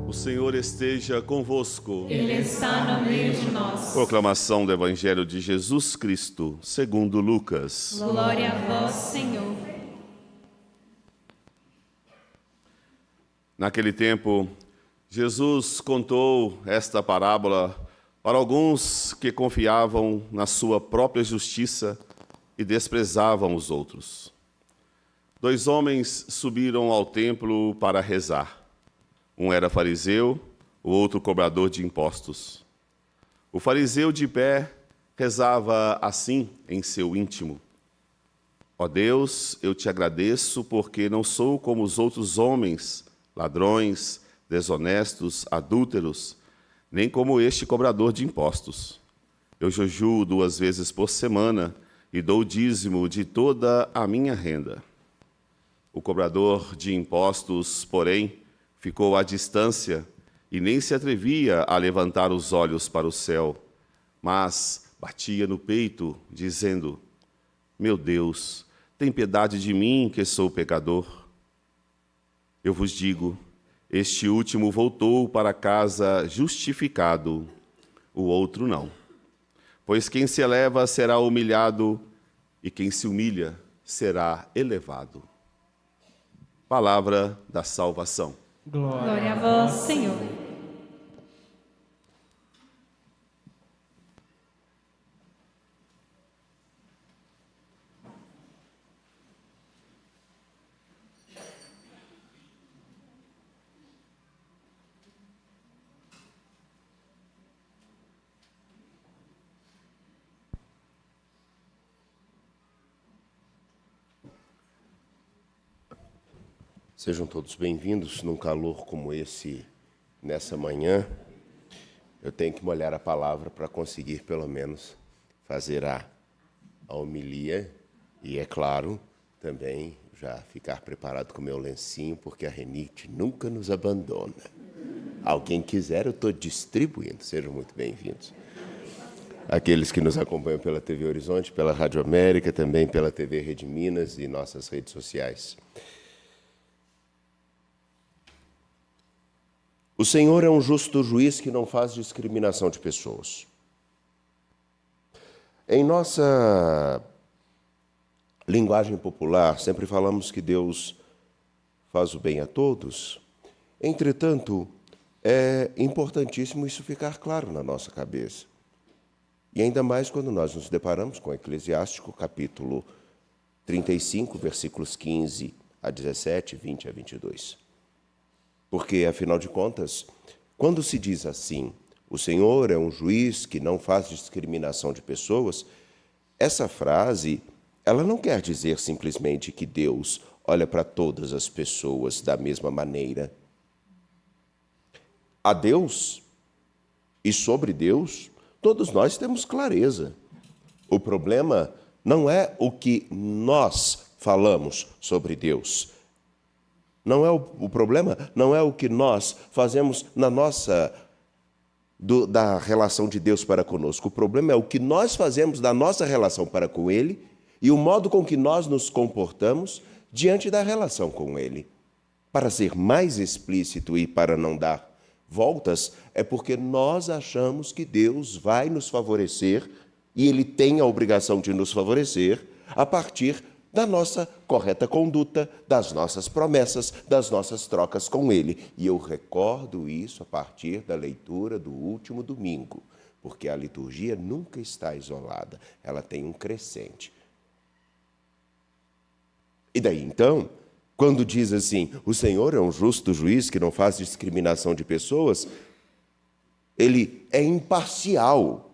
O Senhor esteja convosco. Ele está no meio de nós. Proclamação do Evangelho de Jesus Cristo, segundo Lucas. Glória a vós, Senhor. Naquele tempo, Jesus contou esta parábola para alguns que confiavam na sua própria justiça e desprezavam os outros. 2 homens subiram ao templo para rezar. Um era fariseu, o outro cobrador de impostos. O fariseu de pé rezava assim em seu íntimo: Ó Deus, eu te agradeço porque não sou como os outros homens, ladrões, desonestos, adúlteros, nem como este cobrador de impostos. Eu jejuo 2 vezes por semana e dou o dízimo de toda a minha renda. O cobrador de impostos, porém, ficou à distância e nem se atrevia a levantar os olhos para o céu, mas batia no peito, dizendo: Meu Deus, tem piedade de mim, que sou pecador. Eu vos digo, este último voltou para casa justificado, o outro não. Pois quem se eleva será humilhado, e quem se humilha será elevado. Palavra da salvação. Glória a vós, Senhor. Sejam todos bem-vindos num calor como esse, nessa manhã. Eu tenho que molhar a palavra para conseguir, pelo menos, fazer a homilia e, é claro, também já ficar preparado com o meu lencinho, porque a renite nunca nos abandona. Alguém quiser, eu estou distribuindo. Sejam muito bem-vindos. Aqueles que nos acompanham pela TV Horizonte, pela Rádio América, também pela TV Rede Minas e nossas redes sociais. O Senhor é um justo juiz que não faz discriminação de pessoas. Em nossa linguagem popular, sempre falamos que Deus faz o bem a todos. Entretanto, é importantíssimo isso ficar claro na nossa cabeça. E ainda mais quando nós nos deparamos com Eclesiástico, capítulo 35, versículos 15 a 17, 20 a 22. Porque, afinal de contas, quando se diz assim, o Senhor é um juiz que não faz discriminação de pessoas, essa frase, ela não quer dizer simplesmente que Deus olha para todas as pessoas da mesma maneira. A Deus e sobre Deus, todos nós temos clareza. O problema não é o que nós falamos sobre Deus. O problema não é o que nós fazemos da relação de Deus para conosco. O problema é o que nós fazemos da nossa relação para com Ele e o modo com que nós nos comportamos diante da relação com Ele. Para ser mais explícito e para não dar voltas, é porque nós achamos que Deus vai nos favorecer e Ele tem a obrigação de nos favorecer a partir da nossa correta conduta, das nossas promessas, das nossas trocas com Ele. E eu recordo isso a partir da leitura do último domingo, porque a liturgia nunca está isolada, ela tem um crescente. E daí, então, quando diz assim, o Senhor é um justo juiz que não faz discriminação de pessoas, Ele é imparcial.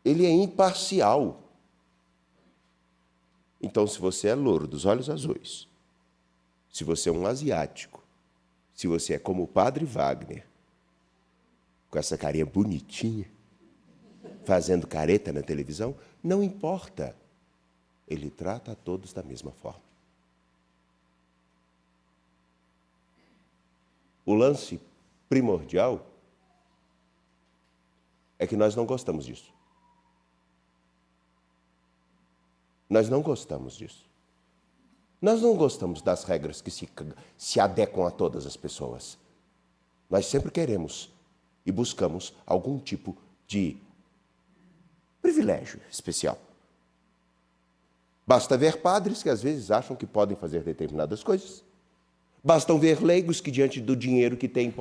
Ele é imparcial. Então, se você é louro, dos olhos azuis, se você é um asiático, se você é como o Padre Wagner, com essa carinha bonitinha, fazendo careta na televisão, não importa. Ele trata a todos da mesma forma. O lance primordial é que nós não gostamos disso. Nós não gostamos disso. Nós não gostamos das regras que se adequam a todas as pessoas. Nós sempre queremos e buscamos algum tipo de privilégio especial. Basta ver padres que às vezes acham que podem fazer determinadas coisas. Bastam ver leigos que, diante do dinheiro que têm,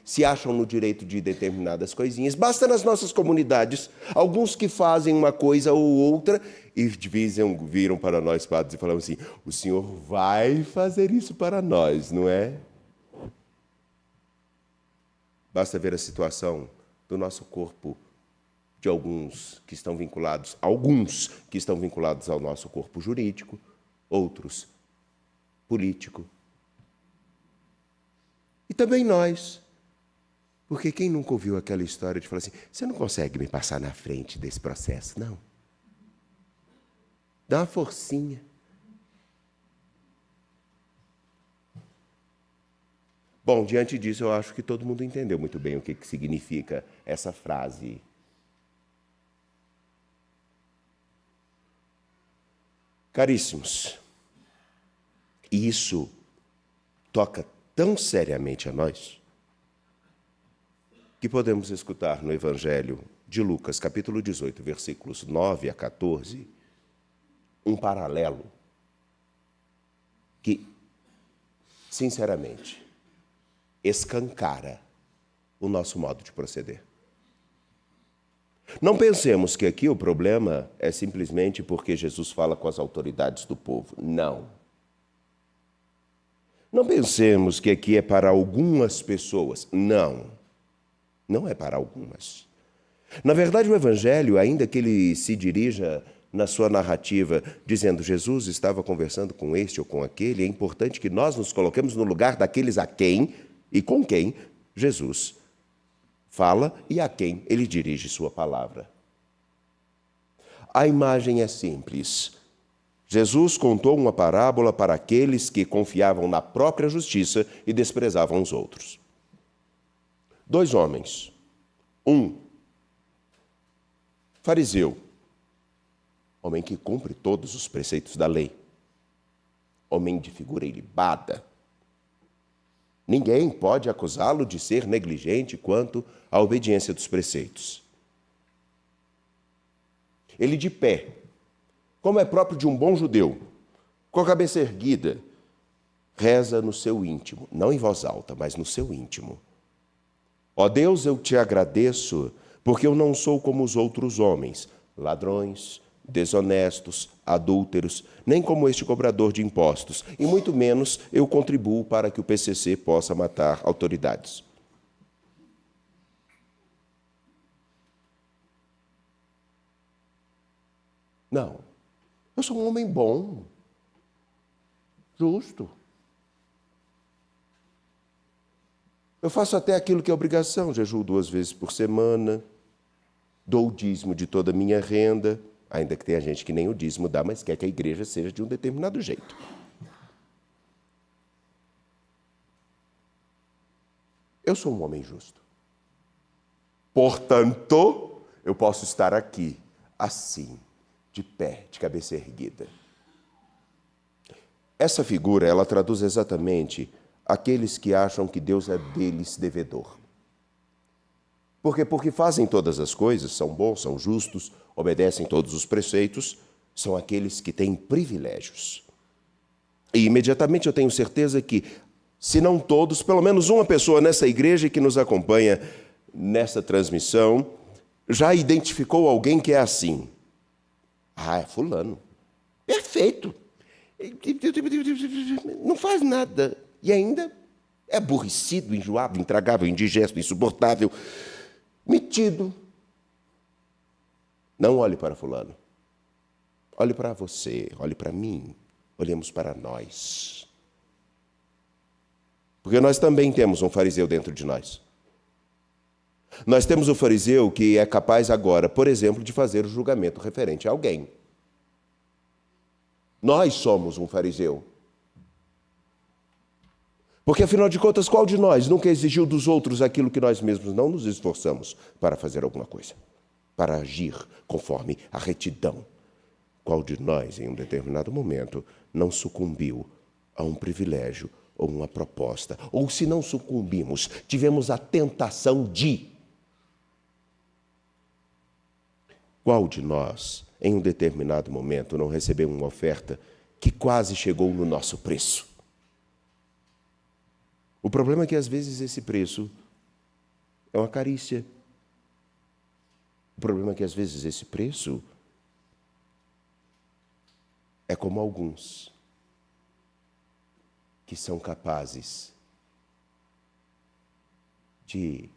se acham no direito de determinadas coisinhas. Basta nas nossas comunidades alguns que fazem uma coisa ou outra e viram para nós padres e falam assim: o senhor vai fazer isso para nós, não é? Basta ver a situação do nosso corpo, de alguns que estão vinculados ao nosso corpo jurídico, outros político. E também nós. Porque quem nunca ouviu aquela história de falar assim: você não consegue me passar na frente desse processo, não? Dá uma forcinha. Bom, diante disso, eu acho que todo mundo entendeu muito bem o que significa essa frase. Caríssimos, isso toca tão seriamente a nós que podemos escutar no Evangelho de Lucas, capítulo 18, versículos 9 a 14, um paralelo que, sinceramente, escancara o nosso modo de proceder. Não pensemos que aqui o problema é simplesmente porque Jesus fala com as autoridades do povo. Não. Não pensemos que aqui é para algumas pessoas. Não. Não é para algumas. Na verdade, o Evangelho, ainda que ele se dirija na sua narrativa dizendo Jesus estava conversando com este ou com aquele, é importante que nós nos coloquemos no lugar daqueles a quem e com quem Jesus fala e a quem ele dirige sua palavra. A imagem é simples. Jesus contou uma parábola para aqueles que confiavam na própria justiça e desprezavam os outros. 2 homens. Um, fariseu, homem que cumpre todos os preceitos da lei. Homem de figura ilibada. Ninguém pode acusá-lo de ser negligente quanto à obediência dos preceitos. Ele de pé, como é próprio de um bom judeu, com a cabeça erguida, reza no seu íntimo, não em voz alta, mas no seu íntimo. Ó Deus, eu te agradeço, porque eu não sou como os outros homens, ladrões, desonestos, adúlteros, nem como este cobrador de impostos, e muito menos eu contribuo para que o PCC possa matar autoridades. Não, eu sou um homem bom, justo. Eu faço até aquilo que é obrigação, jejuo 2 vezes por semana, dou o dízimo de toda a minha renda, ainda que tenha gente que nem o dízimo dá, mas quer que a igreja seja de um determinado jeito. Eu sou um homem justo. Portanto, eu posso estar aqui, assim, de pé, de cabeça erguida. Essa figura, ela traduz exatamente aqueles que acham que Deus é deles devedor. Porque fazem todas as coisas, são bons, são justos, obedecem todos os preceitos, são aqueles que têm privilégios. E imediatamente eu tenho certeza que, se não todos, pelo menos uma pessoa nessa igreja que nos acompanha nessa transmissão, já identificou alguém que é assim. Ah, é fulano. Perfeito. Não faz nada. E ainda é aborrecido, enjoado, intragável, indigesto, insuportável, metido. Não olhe para fulano. Olhe para você, olhe para mim. Olhemos para nós. Porque nós também temos um fariseu dentro de nós. Nós temos o fariseu que é capaz agora, por exemplo, de fazer o julgamento referente a alguém. Nós somos um fariseu. Porque, afinal de contas, qual de nós nunca exigiu dos outros aquilo que nós mesmos não nos esforçamos para fazer alguma coisa? Para agir conforme a retidão Qual de nós, em um determinado momento, não sucumbiu a um privilégio ou uma proposta? Ou se não sucumbimos, tivemos a tentação de... Qual de nós, em um determinado momento, não recebeu uma oferta que quase chegou no nosso preço? O problema é que, às vezes, esse preço é uma carícia. O problema é que, às vezes, esse preço é como alguns que são capazes de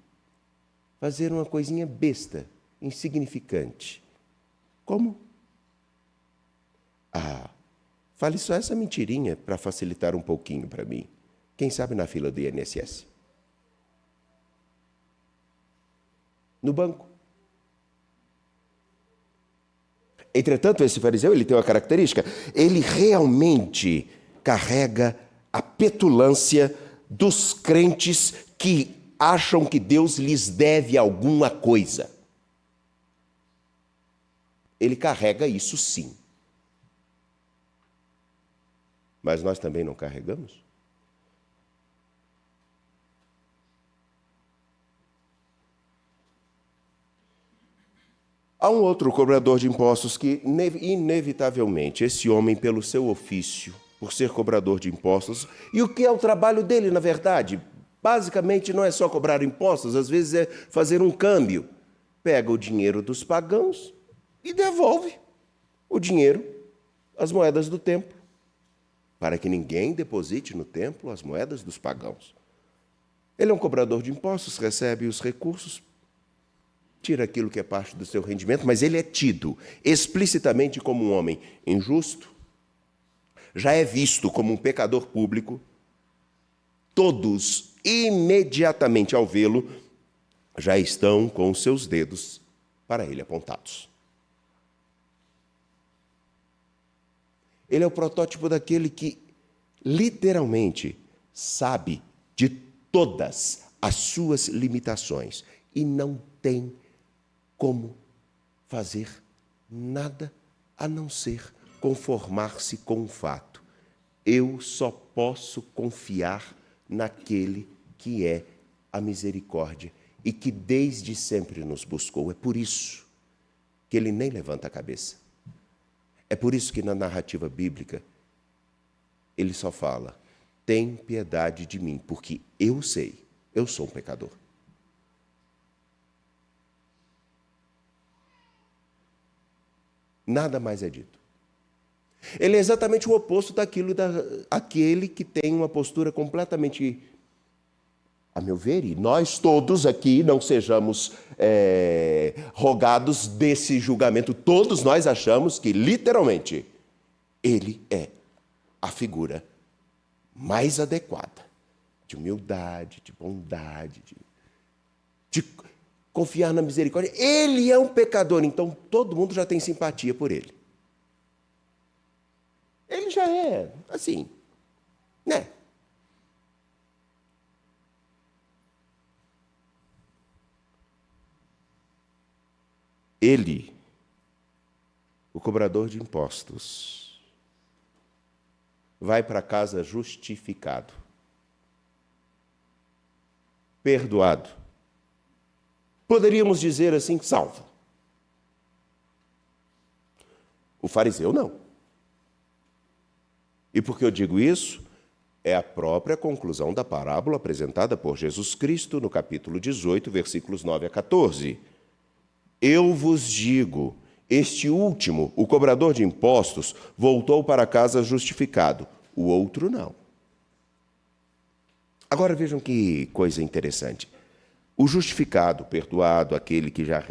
fazer uma coisinha besta, insignificante. Como? Fale só essa mentirinha para facilitar um pouquinho para mim. Quem sabe na fila do INSS? No banco. Entretanto, esse fariseu, ele tem uma característica. Ele realmente carrega a petulância dos crentes que acham que Deus lhes deve alguma coisa. Ele carrega isso sim. Mas nós também não carregamos? Há um outro cobrador de impostos que, inevitavelmente, esse homem, pelo seu ofício, por ser cobrador de impostos, e o que é o trabalho dele, na verdade? Basicamente, não é só cobrar impostos, às vezes é fazer um câmbio. Pega o dinheiro dos pagãos e devolve o dinheiro, as moedas do templo, para que ninguém deposite no templo as moedas dos pagãos. Ele é um cobrador de impostos, recebe os recursos, tira aquilo que é parte do seu rendimento, mas ele é tido explicitamente como um homem injusto, já é visto como um pecador público. Todos, imediatamente ao vê-lo, já estão com os seus dedos para ele apontados. Ele é o protótipo daquele que, literalmente, sabe de todas as suas limitações e não tem como fazer nada a não ser conformar-se com o fato. Eu só posso confiar naquele que é a misericórdia e que desde sempre nos buscou. É por isso que ele nem levanta a cabeça. É por isso que na narrativa bíblica ele só fala: tem piedade de mim, porque eu sei, eu sou um pecador. Nada mais é dito. Ele é exatamente o oposto daquele que tem uma postura completamente, a meu ver, e nós todos aqui não sejamos rogados desse julgamento. Todos nós achamos que, literalmente, ele é a figura mais adequada de humildade, de bondade, de confiar na misericórdia. Ele é um pecador, então todo mundo já tem simpatia por ele. Ele já é assim, né? Ele, o cobrador de impostos, vai para casa justificado, perdoado. Poderíamos dizer assim, salvo. O fariseu não. E por que eu digo isso? É a própria conclusão da parábola apresentada por Jesus Cristo no capítulo 18, versículos 9 a 14. Eu vos digo, este último, o cobrador de impostos, voltou para casa justificado, o outro não. Agora vejam que coisa interessante. O justificado, perdoado, aquele que já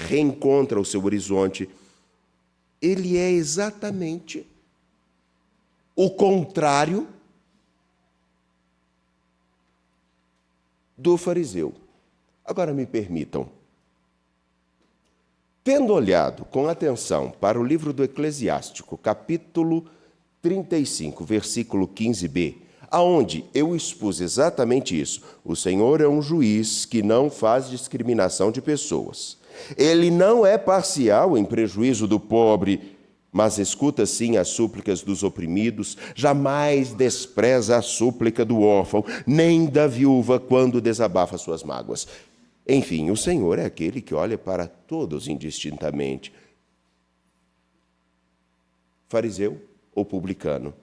reencontra o seu horizonte, ele é exatamente o contrário do fariseu. Agora me permitam, tendo olhado com atenção para o livro do Eclesiástico, capítulo 35, versículo 15b, aonde eu expus exatamente isso. O Senhor é um juiz que não faz discriminação de pessoas. Ele não é parcial em prejuízo do pobre, mas escuta sim as súplicas dos oprimidos, jamais despreza a súplica do órfão, nem da viúva quando desabafa suas mágoas. Enfim, o Senhor é aquele que olha para todos indistintamente. Fariseu ou publicano?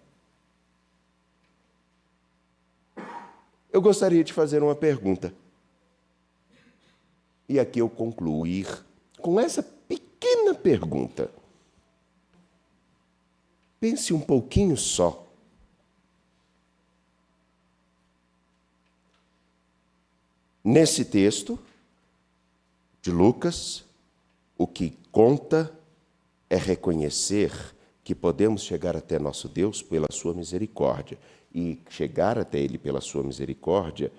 Eu gostaria de fazer uma pergunta. E aqui eu concluir com essa pequena pergunta. Pense um pouquinho só. Nesse texto de Lucas, o que conta é reconhecer que podemos chegar até nosso Deus pela sua misericórdia. E chegar até Ele pela sua misericórdia,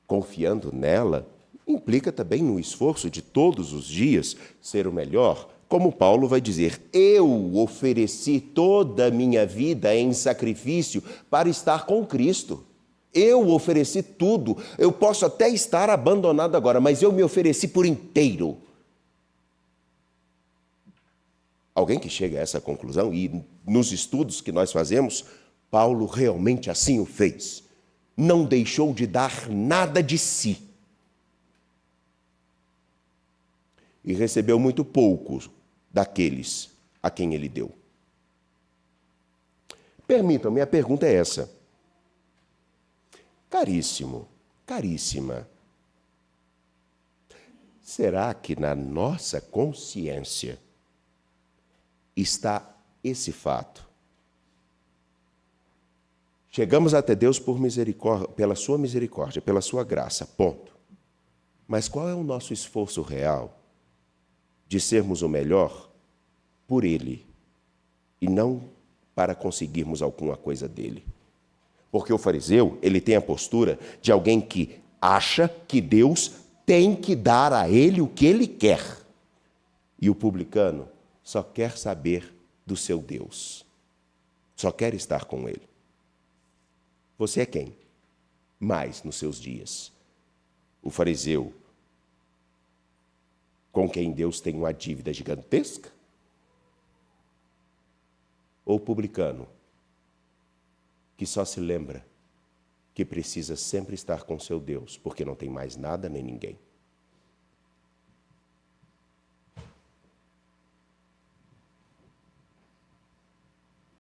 confiando nela, implica também no esforço de todos os dias ser o melhor. Como Paulo vai dizer, eu ofereci toda a minha vida em sacrifício para estar com Cristo. Eu ofereci tudo. Eu posso até estar abandonado agora, mas eu me ofereci por inteiro. Alguém que chega a essa conclusão, e nos estudos que nós fazemos, Paulo realmente assim o fez. Não deixou de dar nada de si. E recebeu muito pouco daqueles a quem ele deu. Permitam-me, a pergunta é essa. Caríssimo, caríssima, será que na nossa consciência está esse fato? Chegamos até Deus por misericórdia, pela sua misericórdia, pela sua graça, ponto. Mas qual é o nosso esforço real de sermos o melhor por Ele e não para conseguirmos alguma coisa dele? Porque o fariseu, ele tem a postura de alguém que acha que Deus tem que dar a ele o que ele quer. E o publicano só quer saber do seu Deus. Só quer estar com ele. Você é quem? Mais nos seus dias. O fariseu, com quem Deus tem uma dívida gigantesca? Ou o publicano, que só se lembra que precisa sempre estar com seu Deus, porque não tem mais nada nem ninguém?